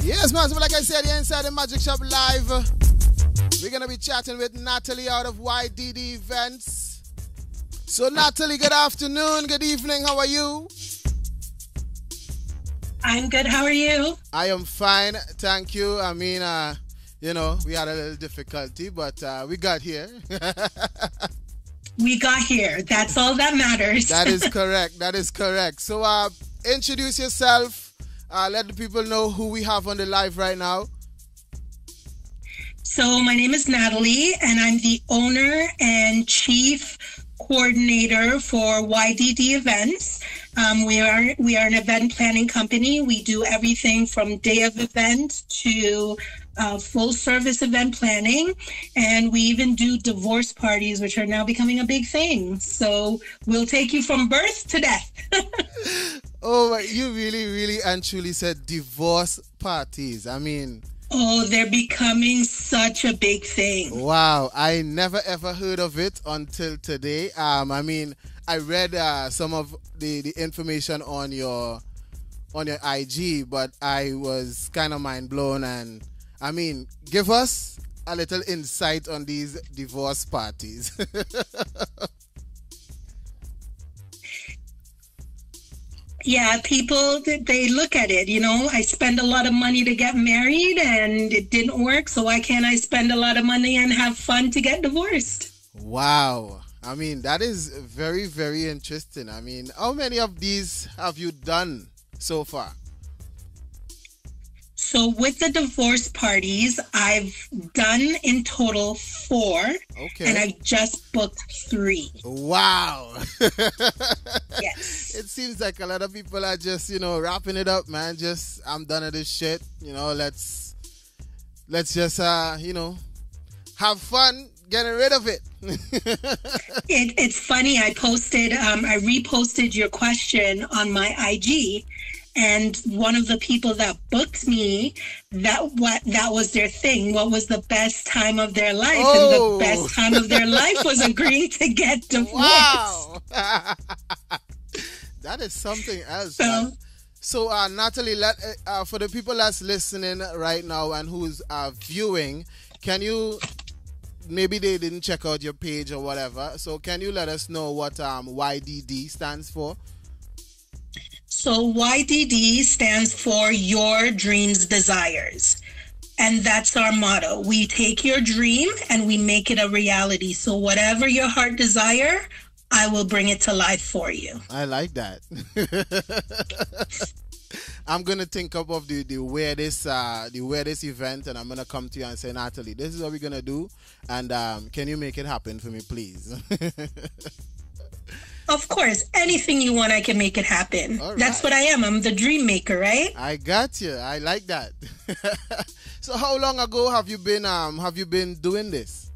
Yes, man. So like I said, you're inside the Magic Shop Live. We're going to be chatting with Natalie out of YDD Events. So, Natalie, good afternoon, good evening. How are you? I'm good. How are you? I am fine. Thank you. I mean, you know, we had a little difficulty, but we got here. We got here. That's all that matters. That is correct. That is correct. So, introduce yourself. Let the people know who we have on the live right now. So my name is Natalie, and I'm the owner and chief coordinator for YDD Events. We are an event planning company. We do everything from day of event to full service event planning, and we even do divorce parties, which are now becoming a big thing. So we'll take you from birth to death. Oh, you really and truly said divorce parties. I mean, oh, they're becoming such a big thing. Wow, I never ever heard of it until today. I mean, I read some of the information on your IG, but I was kind of mind blown. And I mean, give us a little insight on these divorce parties. Yeah, people, they look at it, you know, I spend a lot of money to get married and it didn't work, so why can't I spend a lot of money and have fun to get divorced? Wow. I mean, that is very interesting. I mean, how many of these have you done so far? So with the divorce parties, I've done in total 4. Okay. And I've just booked 3. Wow. Yes. It seems like a lot of people are just, you know, wrapping it up, man. Just, I'm done with this shit. You know, let's just, you know, have fun getting rid of it. It's funny. I reposted your question on my IG. And one of the people that booked me, that was their thing. What was the best time of their life? Oh. And the best time of their life was agreeing to get divorced. Wow. That is something else. So Natalie, for the people that's listening right now and who's viewing, can you, maybe they didn't check out your page or whatever, so can you let us know what YDD stands for? So YDD stands for Your Dreams Desires. And that's our motto. We take your dream and we make it a reality. So whatever your heart desire, I will bring it to life for you. I like that. I'm gonna think up of the weirdest event, and I'm gonna come to you and say, Natalie, this is what we're gonna do, and can you make it happen for me, please? Of course, anything you want, I can make it happen. All right. That's what I am. I'm the dream maker, right? I got you. I like that. So, how long ago have you been doing this?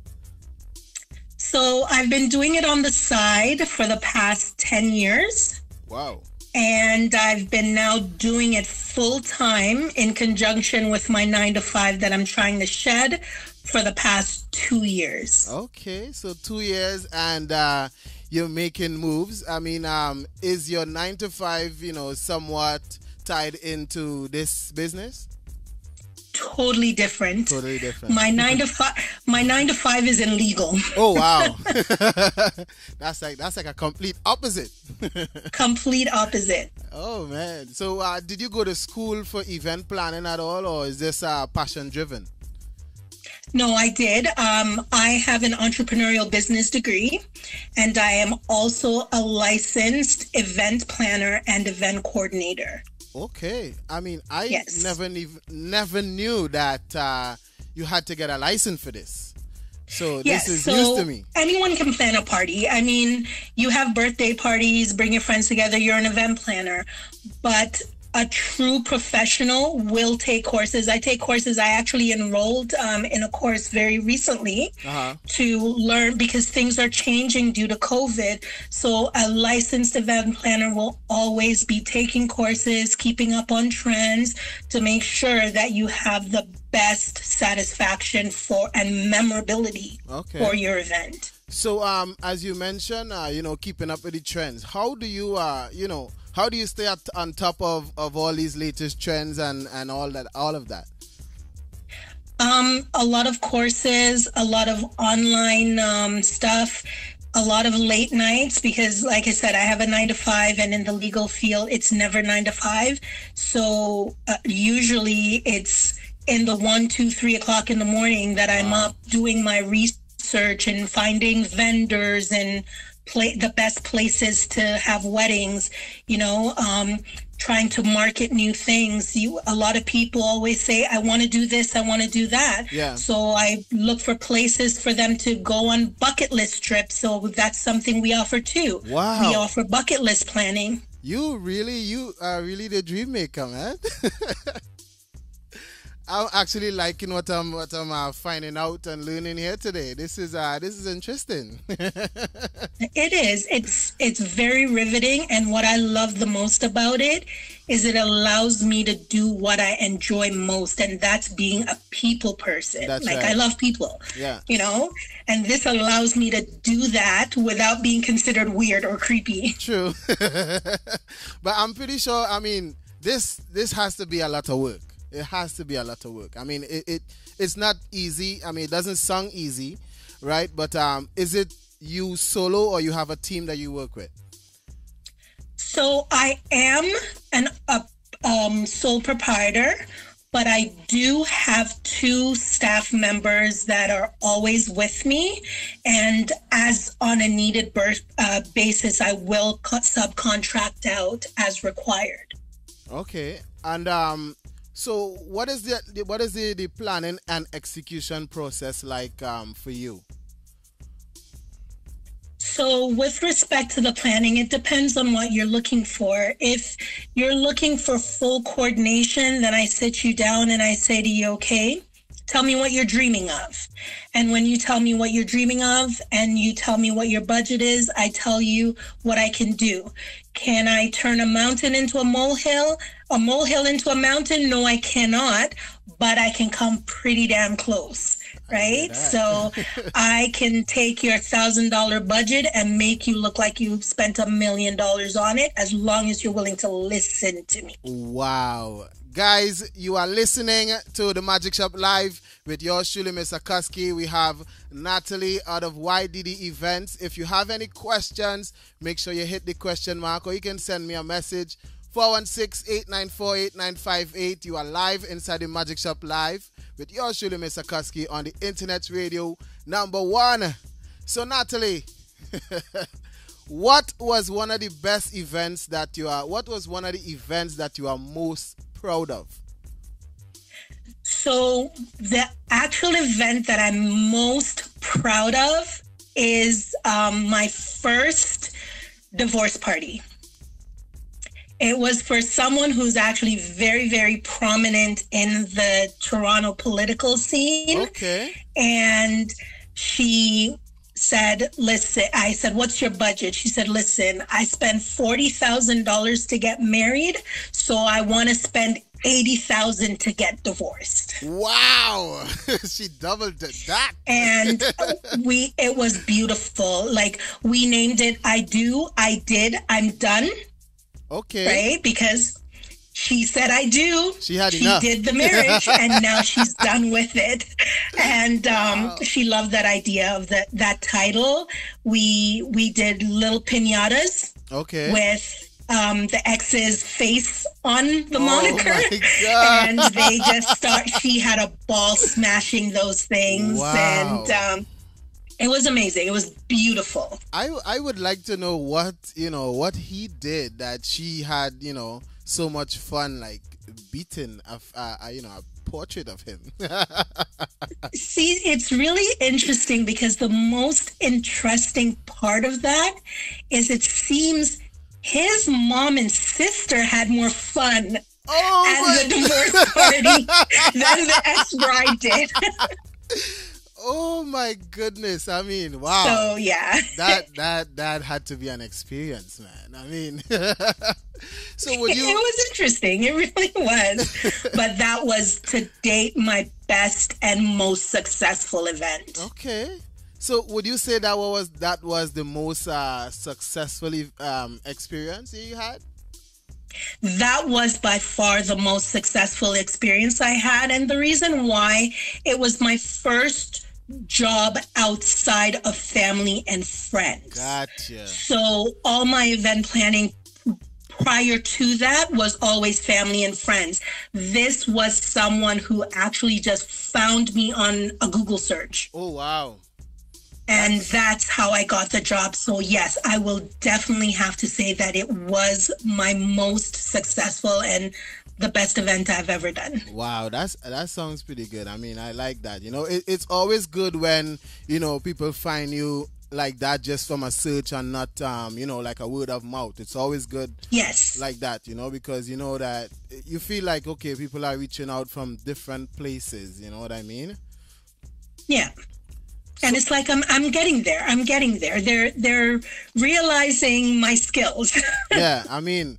So, I've been doing it on the side for the past 10 years. Wow. And I've been now doing it full time in conjunction with my 9-to-5 that I'm trying to shed for the past 2 years. Okay, so 2 years, and you're making moves. I mean, is your 9-to-5, you know, somewhat tied into this business? Totally different. Totally different. My 9-to-5 is illegal. Oh wow. That's like a complete opposite. Complete opposite. Oh man. So did you go to school for event planning at all, or is this passion driven? No, I did. I have an entrepreneurial business degree, and I am also a licensed event planner and event coordinator. Okay. I mean, I Yes. never knew that you had to get a license for this. So Yes, this is so news to me. anyone can plan a party. I mean, you have birthday parties, bring your friends together, you're an event planner. But a true professional will take courses. I take courses. I actually enrolled in a course very recently to learn, because things are changing due to COVID. So a licensed event planner will always be taking courses, keeping up on trends to make sure that you have the best satisfaction for and memorability for your event. So as you mentioned, you know, keeping up with the trends, how do you, you know, How do you stay on top of all these latest trends and all of that? A lot of courses, a lot of online stuff, a lot of late nights, because like I said, I have a 9 to 5, and in the legal field, it's never 9 to 5. So usually it's in the 1, 2, 3 o'clock in the morning that I'm up doing my research and finding vendors and the best places to have weddings, trying to market new things. A lot of people always say, I want to do this, I want to do that. Yeah. So I look for places for them to go on bucket list trips. So that's something we offer too. Wow. We offer bucket list planning. You are really the dream maker, man. I'm actually liking what I'm finding out and learning here today. This is interesting. It is. It's very riveting, and what I love the most about it is it allows me to do what I enjoy most, and that's being a people person. That's like right. I love people. Yeah. And this allows me to do that without being considered weird or creepy. True. But I'm pretty sure, this has to be a lot of work. It has to be a lot of work. It's not easy. It doesn't sound easy, right? But is it you solo, or you have a team that you work with? So I am a sole proprietor, but I do have 2 staff members that are always with me. And as on a needed basis, I will subcontract out as required. Okay. And so what is the planning and execution process like for you? So with respect to the planning, it depends on what you're looking for. If you're looking for full coordination, then I sit you down and I say to you, okay, tell me what you're dreaming of. And when you tell me what you're dreaming of and you tell me what your budget is, I tell you what I can do. Can I turn a mountain into a molehill into a mountain? No, I cannot, but I can come pretty damn close, right? So I can take your $1,000 budget and make you look like you've spent $1 million on it, as long as you're willing to listen to me. Wow. Guys, you are listening to the Magic Shop Live with yours truly, MistaKuskie. We have Natalie out of YDD Events. If you have any questions, make sure you hit the question mark, or you can send me a message, 416-894-8958. You are live inside the Magic Shop Live with yours truly, MistaKuskie, on the internet radio #1. So Natalie, what was one of the events that you are most proud of? So the actual event that I'm most proud of is my first divorce party. It was for someone who's actually very, very prominent in the Toronto political scene. Okay. And she said, listen, I said, what's your budget? She said, listen, I spent $40,000 to get married, so I want to spend $80,000 to get divorced. Wow. She doubled that. And it was beautiful. Like, we named it I Do, I Did, I'm Done. Okay. Right? Because she said I do. She had enough. She did the marriage, and now she's done with it. And wow. She loved that idea of that title. We did little piñatas. Okay. With the ex's face on the moniker. My God. And she had a ball smashing those things. Wow. And it was amazing. It was beautiful. I would like to know what he did that she had, so much fun, like beating a portrait of him. See, it's really interesting, because the most interesting part of that is it seems his mom and sister had more fun at the divorce party than the ex-bride did. Oh my goodness. Wow. So yeah. That had to be an experience, man. So it was interesting. It really was. But that was to date my best and most successful event. Okay. So would you say that was the most successful experience you had? That was by far the most successful experience I had. And the reason why, it was my first job outside of family and friends. Gotcha. So all my event planning prior to that was always family and friends. This was someone who actually just found me on a Google search. Oh, wow. And that's how I got the job. So yes, I will definitely have to say that it was my most successful and the best event I've ever done. Wow, that sounds pretty good. I mean, I like that. You know, it's always good when, you know, people find you like that just from a search and not, you know, like a word of mouth. It's always good. Yes. Like that, you know, because you know that you feel like, okay, people are reaching out from different places. You know what I mean? Yeah. And it's like I'm getting there. I'm getting there. They're realizing my skills. Yeah, I mean,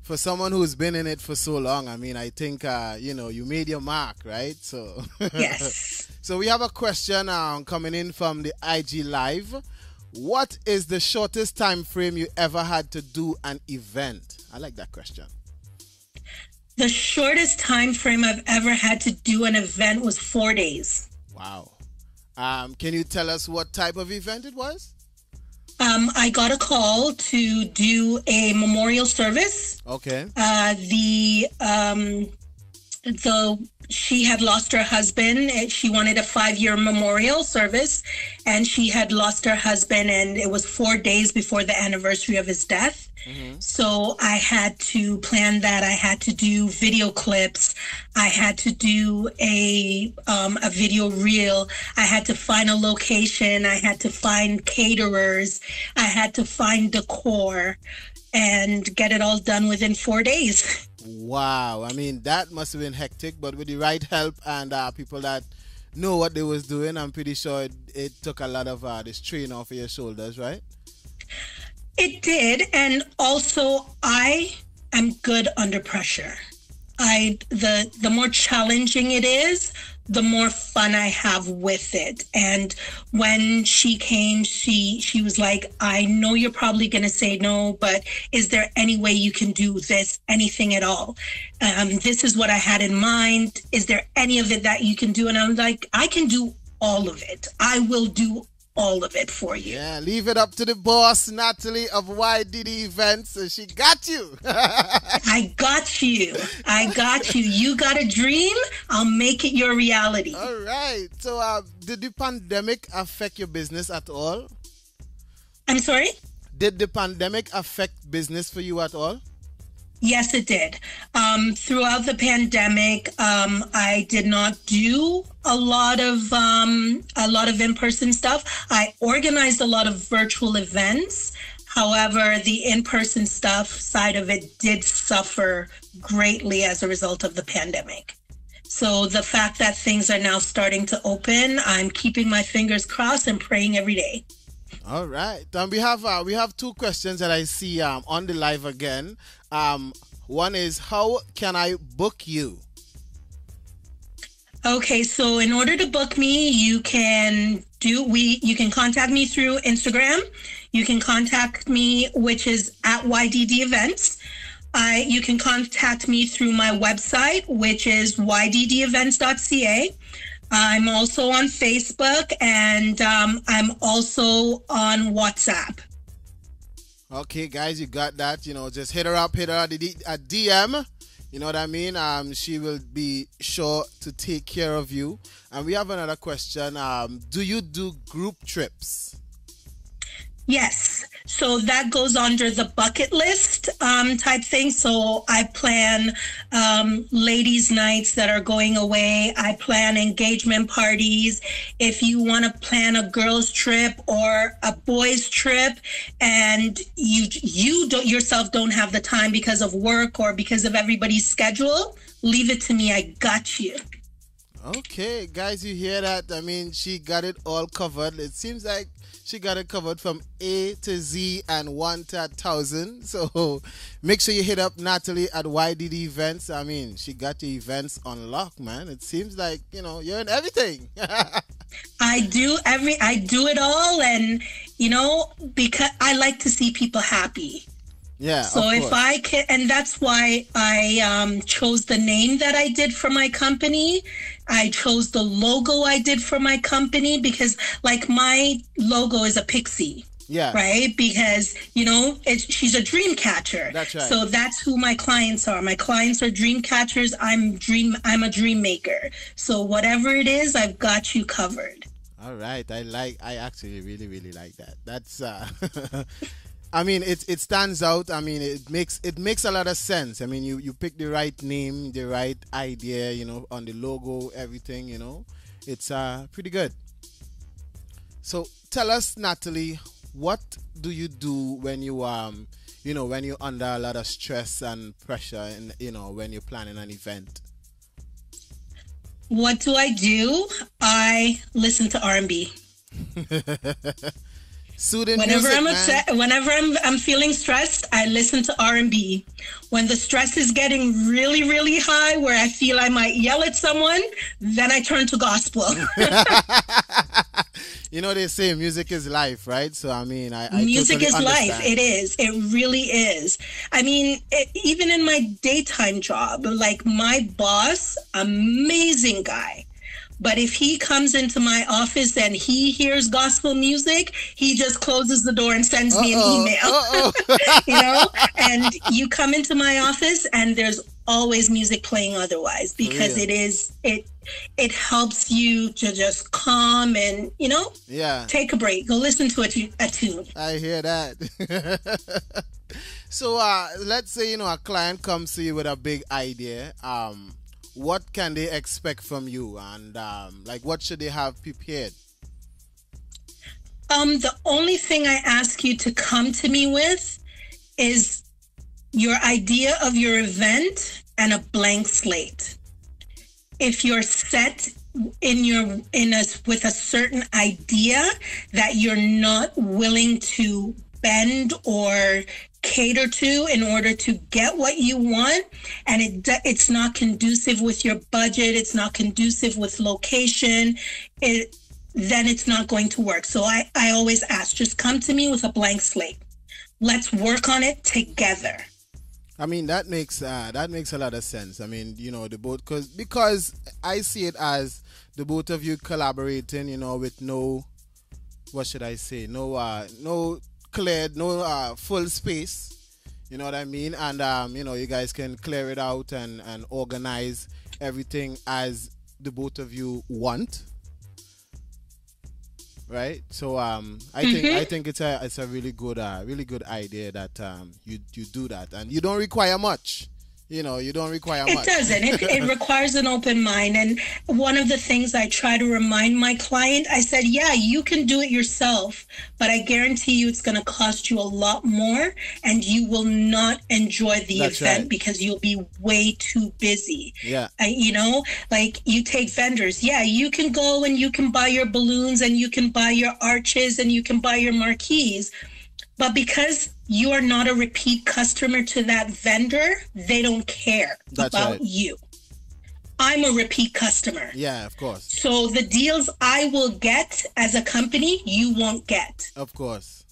for someone who's been in it for so long, I mean, I think you know, you made your mark, right? So yes. So we have a question coming in from the IG Live. What is the shortest time frame you ever had to do an event? I like that question. The shortest time frame I've ever had to do an event was 4 days. Wow. Can you tell us what type of event it was? I got a call to do a memorial service. Okay. She had lost her husband. She wanted a 5-year memorial service, and she had lost her husband, and it was 4 days before the anniversary of his death. Mm-hmm. So I had to plan that. I had to do video clips. I had to do a video reel. I had to find a location. I had to find caterers. I had to find decor and get it all done within 4 days. Wow. I mean, that must have been hectic, but with the right help and people that know what they was doing, I'm pretty sure it took a lot of the strain off of your shoulders, right? It did. And also, I am good under pressure. The more challenging it is, the more fun I have with it. And when she came, she was like, I know you're probably going to say no, but is there any way you can do this, anything at all? This is what I had in mind. Is there any of it that you can do? And I'm like, I can do all of it. I will do all of it for you. Yeah, leave it up to the boss, Natalie of YDD Events. She got you. I got you. I got you. You got a dream, I'll make it your reality. All right. So did the pandemic affect your business at all? I'm sorry? Did the pandemic affect business for you at all? Yes, it did. Throughout the pandemic, I did not do a lot of in-person stuff. I organized a lot of virtual events. However, the in-person stuff side of it did suffer greatly as a result of the pandemic. So the fact that things are now starting to open, I'm keeping my fingers crossed and praying every day. All right. We have two questions that I see on the live again. One is, how can I book you? Okay, so in order to book me, you can contact me through Instagram. You can contact me, which is at YDD Events. You can contact me through my website, which is yddevents.ca. I'm also on Facebook, and I'm also on WhatsApp. Okay, guys, you got that. You know, just hit her up, a DM. You know what I mean? She will be sure to take care of you. And we have another question. Do you do group trips? Yes. So that goes under the bucket list type thing. So I plan ladies' nights that are going away. I plan engagement parties. If you want to plan a girls' trip or a boys' trip and you yourself don't have the time because of work or because of everybody's schedule, leave it to me. I got you. Okay, guys, you hear that? I mean, she got it all covered. It seems like she got it covered from A to Z and 1 to 1,000. So make sure you hit up Natalie at YDD Events. I mean, she got your events on lock, man. It seems like, you know, you're in everything. I do it all. And, you know, because I like to see people happy. Yeah, So of if course. I can, and that's why I chose the name that I did for my company. I chose the logo I did for my company because, like, my logo is a pixie. Yeah, Right, because she's a dream catcher. that's right. So that's who my clients are. My clients are dream catchers. I'm a dream maker. So whatever it is, I've got you covered. All right. I actually really, really like that. That's I mean, it stands out. I mean, it makes a lot of sense. I mean, you pick the right name, the right idea, on the logo, everything, It's pretty good. So tell us, Natalie, what do you do when when you're under a lot of stress and pressure and when you're planning an event? What do I do? I listen to R&B. Soothing Whenever music, I'm man. upset, whenever I'm feeling stressed, I listen to R&B. When the stress is getting really, really high, where I feel I might yell at someone, then I turn to gospel. They say music is life, right? So I mean, I Music totally is understand. life. It is. It really is. I mean, even in my daytime job, like my boss, amazing guy. But if he comes into my office and he hears gospel music, he just closes the door and sends me an email. And you come into my office and there's always music playing otherwise, because it helps you to just calm and Yeah, take a break, go listen to a tune. I hear that. So let's say a client comes to you with a big idea. What can they expect from you, and like what should they have prepared? The only thing I ask you to come to me with is your idea of your event and a blank slate. If you're set with a certain idea that you're not willing to bend or cater to in order to get what you want, and it's not conducive with your budget, it's not conducive with location, then it's not going to work. So I always ask, just come to me with a blank slate. Let's work on it together. I mean, that makes a lot of sense. I mean, the both because I see it as the both of you collaborating, with no, what should I say, no cleared, no full space. You know what I mean? And you guys can clear it out and organize everything as the both of you want. Right? So I think it's a really good idea that you do that, and you don't require much. You don't require much. It doesn't. It requires an open mind. And one of the things I try to remind my client, I said, yeah, you can do it yourself, but I guarantee you it's going to cost you a lot more, and you will not enjoy the That's event right. because you'll be way too busy. Yeah. Like you take vendors. Yeah, you can go and you can buy your balloons and you can buy your arches and you can buy your marquees. But because you are not a repeat customer to that vendor, they don't care That's about right. you. I'm a repeat customer. Yeah, of course. So the deals I will get as a company, you won't get. Of course.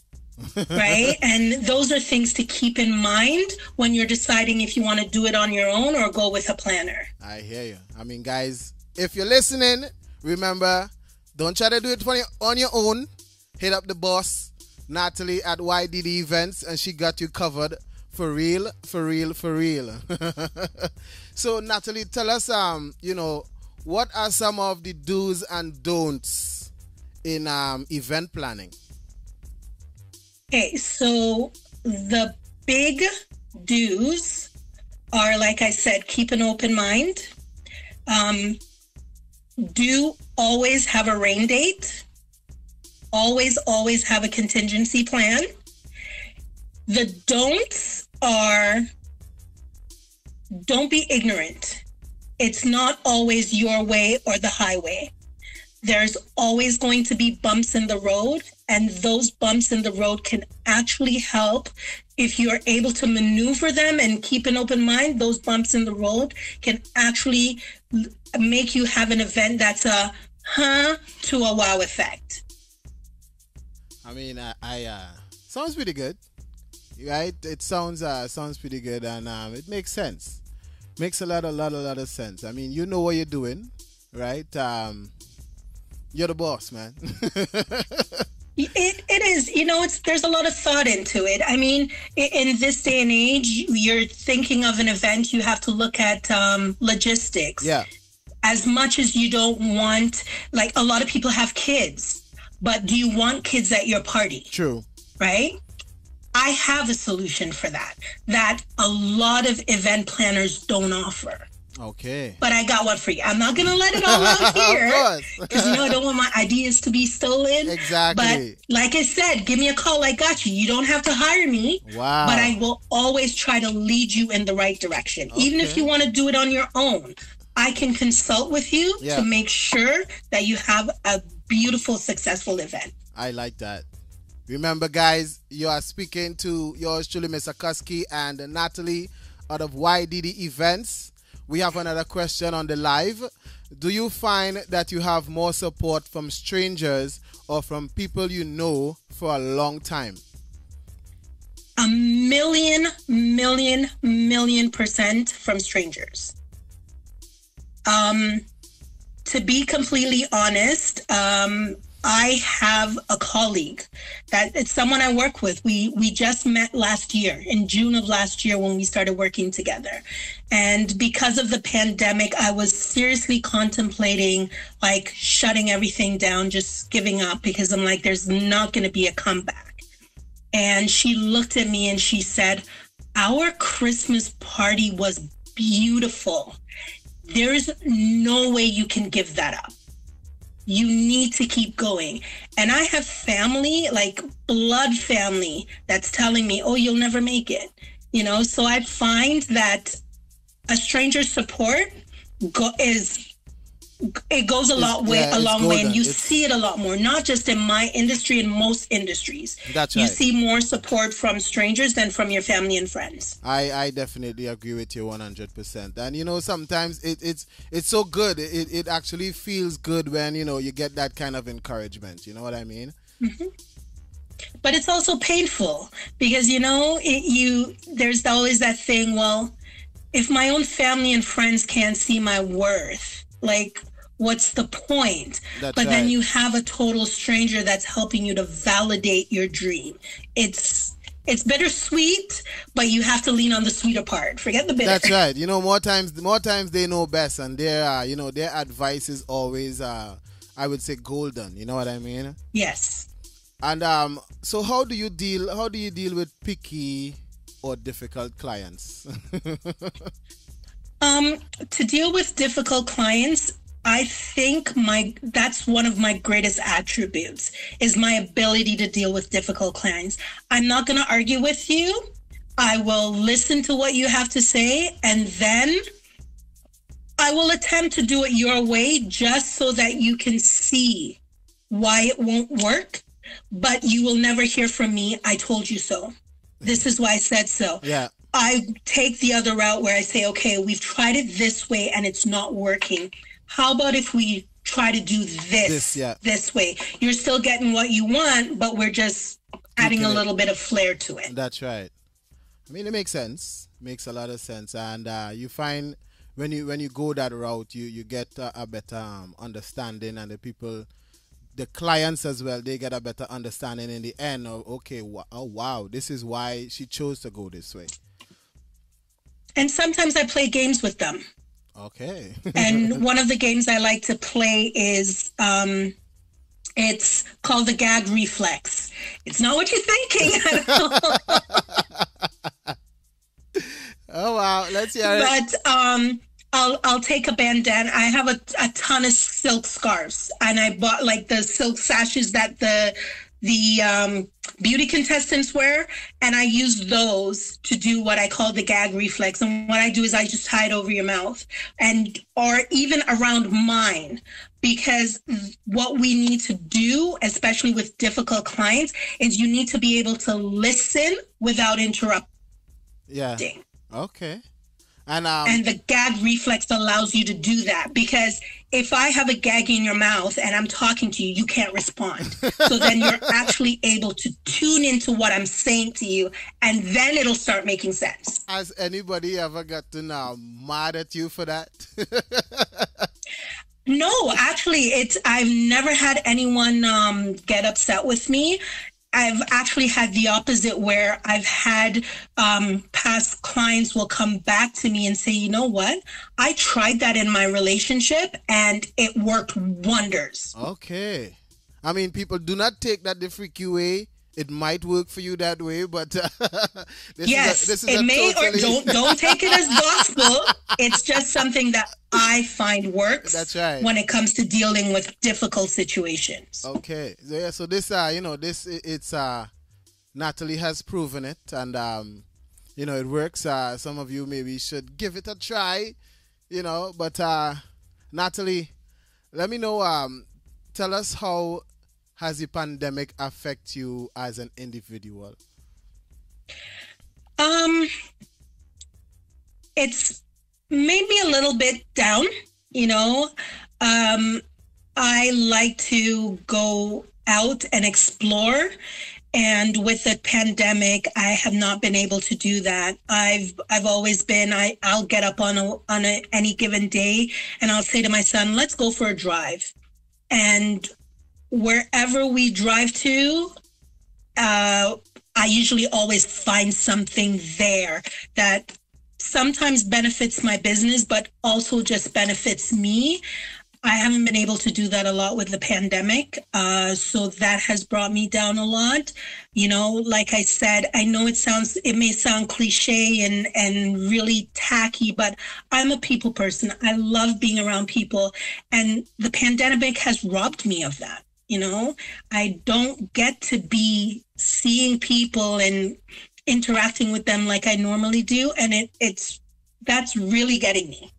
Right? And those are things to keep in mind when you're deciding if you want to do it on your own or go with a planner. I hear you. I mean, guys, if you're listening, remember, don't try to do it on your own. Hit up the boss, Natalie at YDD Events, and she got you covered for real, for real, for real. So, Natalie, tell us, what are some of the do's and don'ts in event planning? Okay, so the big do's are, like I said, keep an open mind. Do always have a rain date. Always have a contingency plan. The don'ts are, don't be ignorant. It's not always your way or the highway. There's always going to be bumps in the road, and those bumps in the road can actually help. If you're able to maneuver them and keep an open mind, those bumps in the road can actually make you have an event that's a to a wow effect. I mean, I sounds pretty good. right? It sounds pretty good, and it makes sense. Makes a lot of sense. I mean, you know what you're doing, right? You're the boss, man. It is, there's a lot of thought into it. I mean, in this day and age, you're thinking of an event, you have to look at logistics. Yeah. As much as you don't want, like a lot of people have kids, but do you want kids at your party? True. Right? I have a solution for that a lot of event planners don't offer. Okay. But I got one for you. I'm not going to let it all out here because I don't want my ideas to be stolen. Exactly. But like I said, give me a call. I got you. You don't have to hire me. Wow. But I will always try to lead you in the right direction. Okay. Even if you want to do it on your own, I can consult with you to make sure that you have a beautiful, successful event. I like that. Remember, guys, you are speaking to yours truly, MistaKuskie and Natalie out of YDD Events. We have another question on the live. Do you find that you have more support from strangers or from people you know for a long time? 1,000,000% from strangers. To be completely honest, I have a colleague that it's someone I work with. We just met last year, in June of last year when we started working together. And because of the pandemic, I was seriously contemplating like shutting everything down, just giving up, because I'm like, there's not going to be a comeback. And she looked at me and she said, our Christmas party was beautiful. There's no way you can give that up. You need to keep going. And I have family, like blood family, that's telling me, oh, you'll never make it. So I find that a stranger's support goes a long way, and you see it a lot more, not just in my industry, in most industries. That's right. You see more support from strangers than from your family and friends. I definitely agree with you 100%. And sometimes it's so good. It actually feels good when you get that kind of encouragement. You know what I mean? Mm-hmm. But it's also painful because there's always that thing. Well, if my own family and friends can't see my worth, like, what's the point? But then you have a total stranger that's helping you to validate your dream. It's bittersweet, but you have to lean on the sweeter part. Forget the bitter. That's right. More times they know best, and their advice is always I would say golden. You know what I mean? Yes. And so how do you deal with picky or difficult clients? To deal with difficult clients, I think that's one of my greatest attributes is my ability to deal with difficult clients. I'm not going to argue with you. I will listen to what you have to say, and then I will attempt to do it your way just so that you can see why it won't work, but you will never hear from me, I told you so. This is why I said so. Yeah. I take the other route where I say, okay, we've tried it this way and it's not working. How about if we try to do this way? You're still getting what you want, but we're just adding a little bit of flair to it. That's right. I mean, it makes sense. Makes a lot of sense. And you find when you go that route, you get a better understanding, and the clients as well, they get a better understanding in the end of, okay, oh wow, this is why she chose to go this way. And sometimes I play games with them. Okay. And one of the games I like to play is it's called the gag reflex. It's not what you're thinking. Oh wow, let's hear it. But I'll take a bandana. I have a ton of silk scarves, and I bought like the silk sashes that the beauty contestants wear, and I use those to do what I call the gag reflex. And what I do is I just tie it over your mouth or even around mine, because what we need to do, especially with difficult clients, is you need to be able to listen without interrupting. Yeah. Okay. And the gag reflex allows you to do that, because if I have a gag in your mouth and I'm talking to you, you can't respond. So then you're actually able to tune into what I'm saying to you, and then it'll start making sense. Has anybody ever gotten mad at you for that? No, actually, I've never had anyone get upset with me. I've actually had the opposite, where I've had past clients will come back to me and say, you know what? I tried that in my relationship and it worked wonders. Okay. I mean, people do not take that the freaky way. It might work for you that way, but it may totally... or don't take it as gospel. It's just something that I find works. That's right. When it comes to dealing with difficult situations. Okay, yeah. So this, it's Natalie has proven it, and it works. Some of you maybe should give it a try, But Natalie, let me know. Tell us, how has the pandemic affect you as an individual? It's made me a little bit down, I like to go out and explore, and with the pandemic, I have not been able to do that. I've always been, I'll get up on any given day and I'll say to my son, let's go for a drive. And wherever we drive to, I usually always find something there that sometimes benefits my business, but also just benefits me. I haven't been able to do that a lot with the pandemic. So that has brought me down a lot. Like I said, I know it may sound cliche and really tacky, but I'm a people person. I love being around people. And the pandemic has robbed me of that. I don't get to be seeing people and interacting with them like I normally do. And that's really getting me.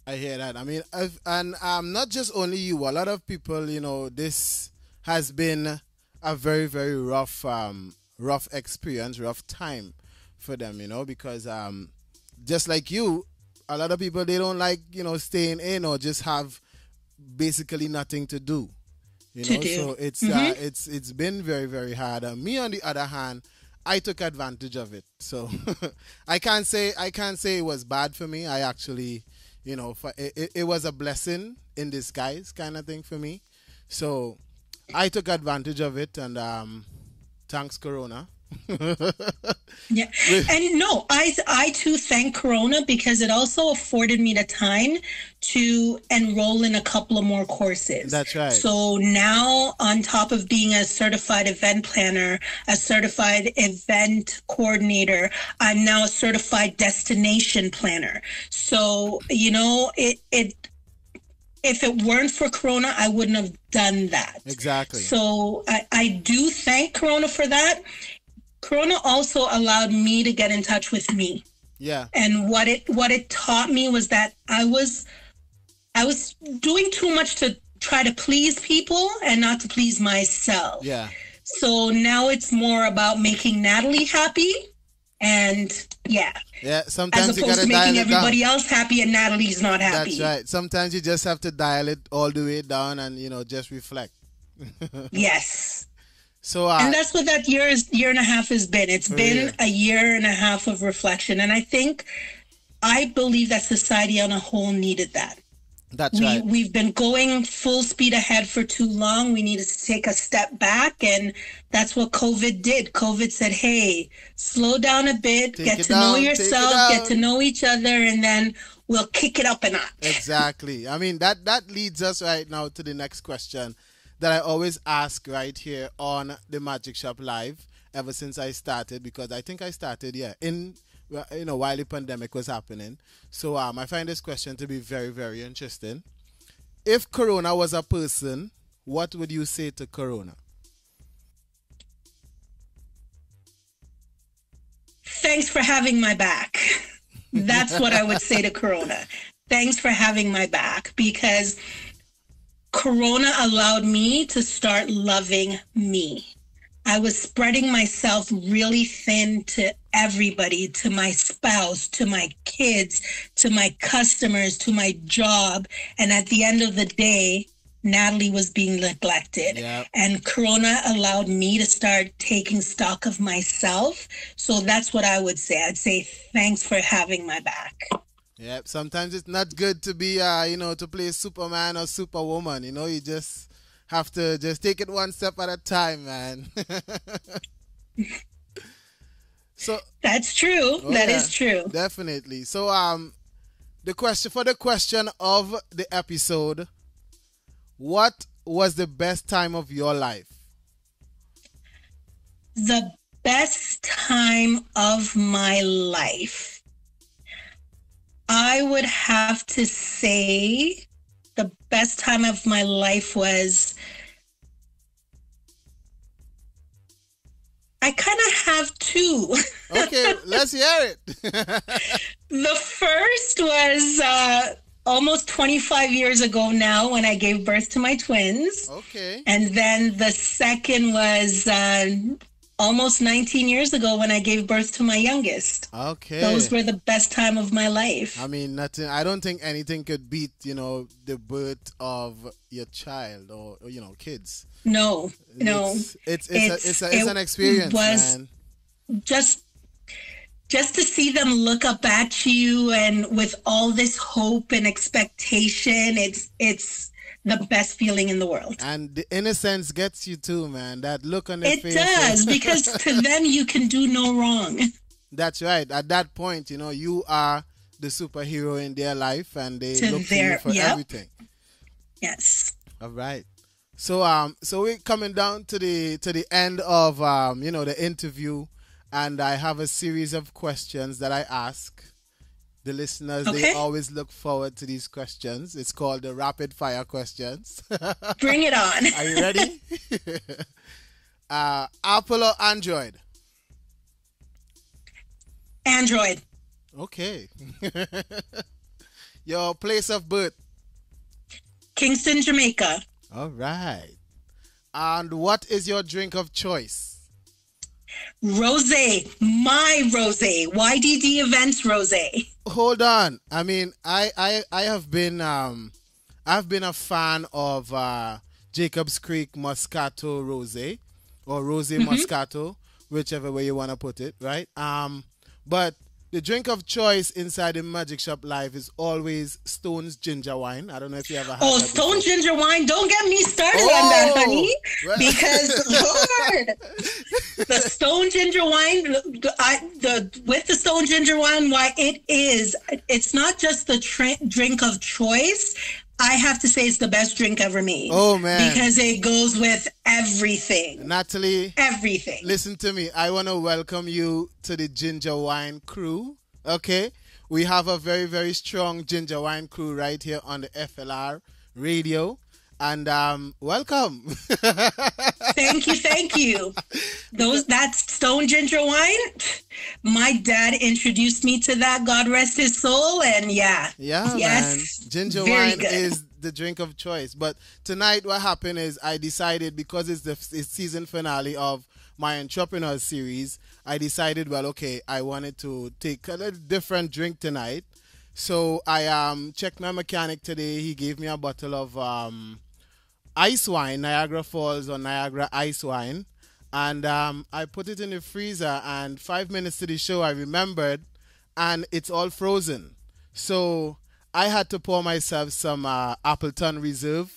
I hear that. I mean, not just only you, a lot of people, this has been a very, very rough experience, rough time for them, because just like you, a lot of people, they don't like, staying in or just have basically nothing to do. So it's been very, very hard. Me, on the other hand, I took advantage of it. So I can't say it was bad for me. I actually, it was a blessing in disguise kind of thing for me. So I took advantage of it, and thanks Corona. Yeah. And no, I too thank Corona, because it also afforded me the time to enroll in a couple of more courses. That's right. So now, on top of being a certified event planner, a certified event coordinator, I'm now a certified destination planner. So, if it weren't for Corona, I wouldn't have done that. Exactly. So I do thank Corona for that. Corona also allowed me to get in touch with me. Yeah. And what it taught me was that I was doing too much to try to please people and not to please myself. Yeah. So now it's more about making Natalie happy, and yeah. Yeah, sometimes as you opposed gotta to making dial it everybody down. else happy and Natalie's not happy. That's right. Sometimes you just have to dial it all the way down and just reflect. Yes. So and that's what that year and a half has been. It's been a year and a half of reflection, and I believe that society on a whole needed that. That's right. We've been going full speed ahead for too long. We needed to take a step back, and that's what COVID did. COVID said, hey, slow down a bit, get to know yourself, get to know each other, and then we'll kick it up a notch. Exactly. I mean, that leads us right now to the next question that I always ask right here on the Magic Shop Live ever since I started, because I think I started, while the pandemic was happening. So I find this question to be very, very interesting. If Corona was a person, what would you say to Corona? Thanks for having my back. That's what I would say to Corona. Thanks for having my back, because Corona allowed me to start loving me. I was spreading myself really thin to everybody, to my spouse, to my kids, to my customers, to my job. And at the end of the day, Natalie was being neglected. Yep. And Corona allowed me to start taking stock of myself. So that's what I would say. I'd say thanks for having my back. Yep. Sometimes it's not good to be, to play Superman or Superwoman. You just have to just take it one step at a time, man. So that's true. That is true. Definitely. So the question of the episode, what was the best time of your life? The best time of my life, I would have to say the best time of my life was, I kind of have two. Okay, let's hear it. The first was almost 25 years ago now when I gave birth to my twins. Okay. And then the second was almost 19 years ago when I gave birth to my youngest. Okay. Those were the best time of my life. I mean, nothing. I don't think anything could beat, the birth of your child or kids. No. It's an experience, man. Just to see them look up at you and with all this hope and expectation, it's the best feeling in the world. And the innocence gets you too, man. That look on their face. It does, because to them you can do no wrong. That's right. At that point, you are the superhero in their life, and they look to you for everything. Yes. All right. So we're coming down to the end of the interview, and I have a series of questions that I ask the listeners. Okay. They always look forward to these questions. It's called the rapid fire questions. Bring it on. Are you ready? Apple or Android? Android. Okay. Your place of birth? Kingston, Jamaica. All right. And what is your drink of choice? Rosé, my rosé, YDD Events rosé. Hold on. I mean, I have been I've been a fan of Jacob's Creek Moscato Rosé or Rosé Moscato, whichever way you want to put it, right? But the drink of choice inside the Magic Shop Live is always Stone's Ginger Wine. I don't know if you ever had that Stone before. Ginger Wine. Don't get me started on that, honey. Well. Because, Lord, the Stone Ginger Wine, with the Stone Ginger Wine, it's not just the drink of choice. I have to say it's the best drink ever made. Oh, man. Because it goes with everything. Natalie. Everything. Listen to me. I want to welcome you to the Ginger Wine crew. Okay? We have a very, very strong Ginger Wine crew right here on the FLR radio. And welcome. Thank you. That's Stone Ginger Wine. My dad introduced me to that. God rest his soul. And yes, man. Ginger wine is the drink of choice. But tonight, what happened is I decided, because it's the season finale of my Entrepreneurs series, I decided, well, okay, I wanted to take a little different drink tonight. So I checked my mechanic today. He gave me a bottle of ice wine, Niagara Falls or Niagara ice wine, and I put it in the freezer, and 5 minutes to the show I remembered, and it's all frozen. So I had to pour myself some Appleton Reserve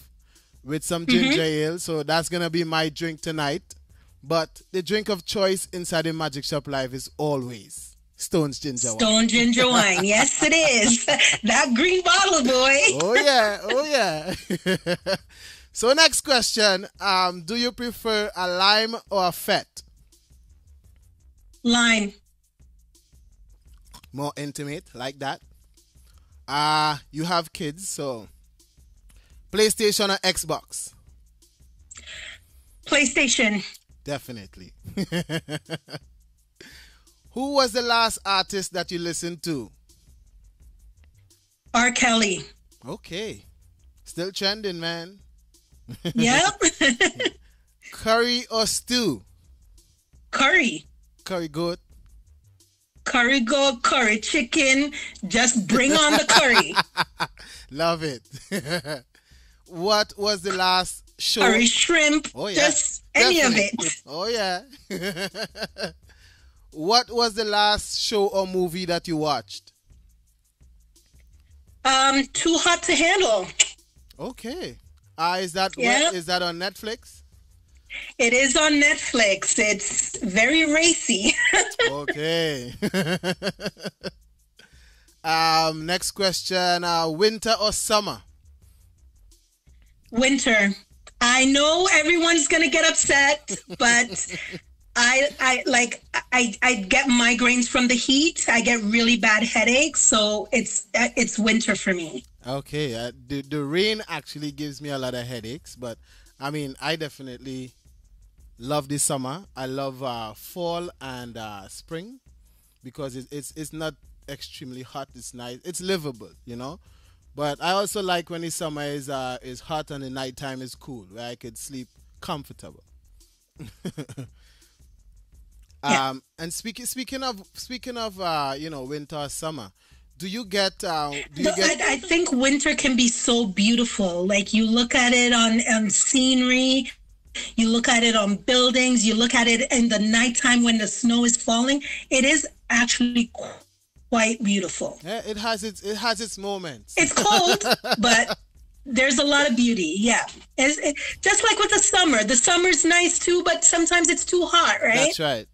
with some ginger ale. So that's gonna be my drink tonight. But the drink of choice inside the Magic Shop Live is always Stone's Ginger Wine. Stone Ginger Wine. Yes, it is. That green bottle, boy. Oh yeah. So next question, do you prefer a lime or a fet? Lime. More intimate, like that. You have kids, so PlayStation or Xbox? PlayStation. Definitely. Who was the last artist that you listened to? R. Kelly. Okay. Still trending, man. Yep. Curry or stew? Curry. Curry goat. Curry goat, curry chicken. Just bring on the curry. Love it. What was the last show? Curry shrimp. Oh, yeah. Just any of Definitely. it. Oh, yeah. What was the last show or movie that you watched? Too Hot to Handle. Okay. Is that Yeah. is that on Netflix? It is on Netflix. It's very racy. Okay. Next question. Winter or summer? Winter. I know everyone's gonna get upset, but I get migraines from the heat. I get really bad headaches, so it's winter for me. Okay. The rain actually gives me a lot of headaches, but I mean, I definitely love the summer. I love fall and spring because it's not extremely hot. It's nice. It's livable, you know. But I also like when the summer is hot and the nighttime is cool, where I could sleep comfortable. Yeah. And speaking of winter or summer, do you get I think winter can be so beautiful. Like you look at it on scenery, you look at it on buildings, you look at it in the nighttime when the snow is falling. It is actually quite beautiful. yeah, it has its moments. It's cold, but there's a lot of beauty. Yeah. Just like with the summer. The summer's nice too, but sometimes it's too hot, right? That's right.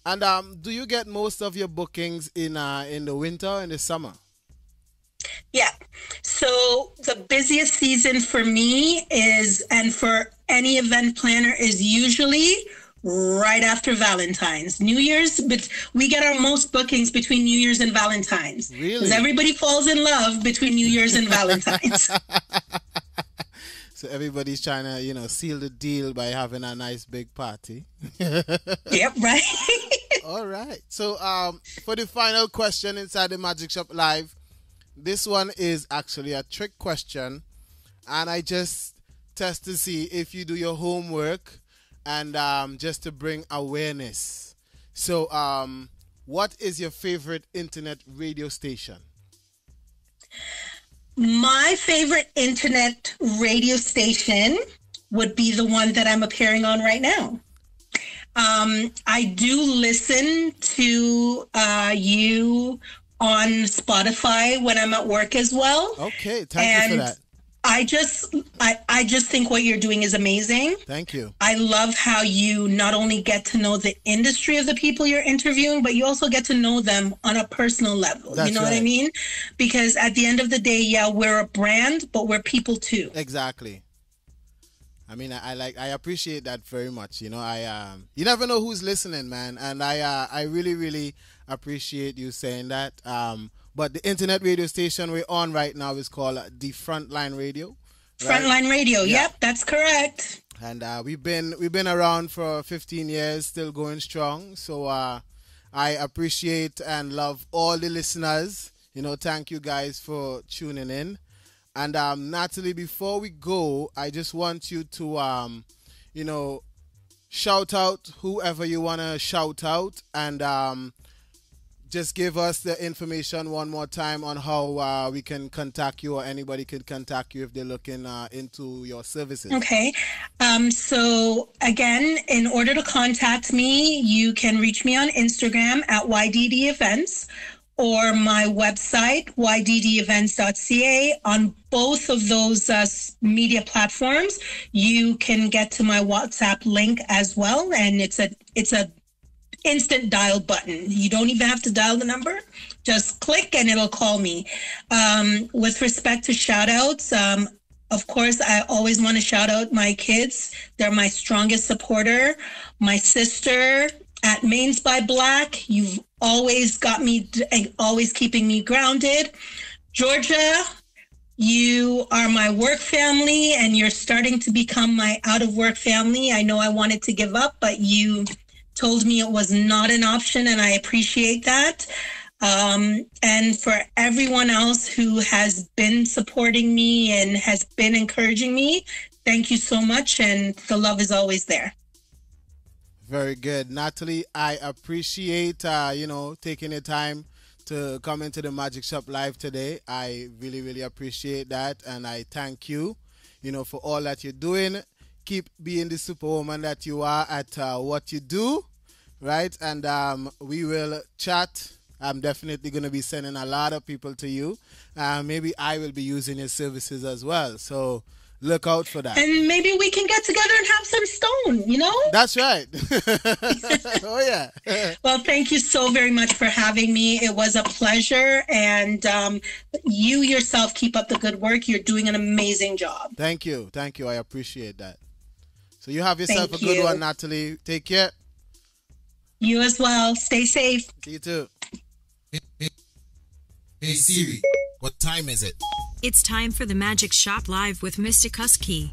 And do you get most of your bookings in the winter or in the summer? Yeah. So the busiest season for me and for any event planner is usually right after Valentine's. New Year's, but we get our most bookings between New Year's and Valentine's. Really? Because everybody falls in love between New Year's and Valentine's. So everybody's trying to, seal the deal by having a nice big party. Yep, right? All right. So for the final question inside the Magic Shop Live, this one is actually a trick question, and I just test to see if you do your homework and just to bring awareness. So what is your favorite internet radio station? My favorite internet radio station would be the one that I'm appearing on right now. I do listen to you on Spotify when I'm at work as well. Okay, thank you for that. I just think what you're doing is amazing. Thank you. I love how you not only get to know the industry of the people you're interviewing, but you also get to know them on a personal level. That's you know right. what I mean? Because at the end of the day, yeah, we're a brand, but we're people too. Exactly. I mean, I appreciate that very much. You never know who's listening, man, and I really, really appreciate you saying that. But the internet radio station we're on right now is called the Frontline Radio. Right? Frontline Radio. Yeah. Yep, that's correct. And we've been around for 15 years, still going strong. So I appreciate and love all the listeners. Thank you guys for tuning in. And Natalie, before we go, I just want you to shout out whoever you want to shout out, and just give us the information one more time on how we can contact you, or anybody can contact you if they're looking into your services. Okay. So again, in order to contact me, you can reach me on Instagram at YDD Events or my website, yddevents.ca. On both of those media platforms, you can get to my WhatsApp link as well. And it's a instant dial button. You don't even have to dial the number. Just click and it'll call me. With respect to shout outs, of course, I always want to shout out my kids. They're my strongest supporter. My sister at Mains by Black, you've always got me, always keeping me grounded. Georgia, you are my work family and you're starting to become my out of work family. I know I wanted to give up, but you told me it was not an option, and I appreciate that. And for everyone else who has been supporting me and has been encouraging me, thank you so much, and the love is always there. Very good. Natalie, I appreciate, you know, taking the time to come into the Magic Shop Live today. I really, really appreciate that. And I thank you, you know, for all that you're doing. Keep being the superwoman that you are at what you do, right? And we will chat. I'm definitely going to be sending a lot of people to you. Maybe I will be using your services as well. So look out for that. And maybe we can get together and have some stone, you know? That's right. Oh, yeah. Well, thank you so very much for having me. It was a pleasure. And you yourself keep up the good work. You're doing an amazing job. Thank you. Thank you. I appreciate that. So you have yourself a good one, Natalie. Take care. You as well. Stay safe. See you too. Hey Siri, what time is it? It's time for the Magic Shop Live with MistaKuskie.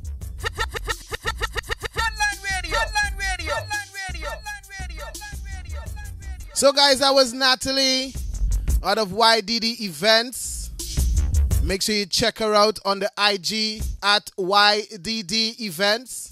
So guys, that was Natalie out of YDD Events. Make sure you check her out on the IG at YDD Events.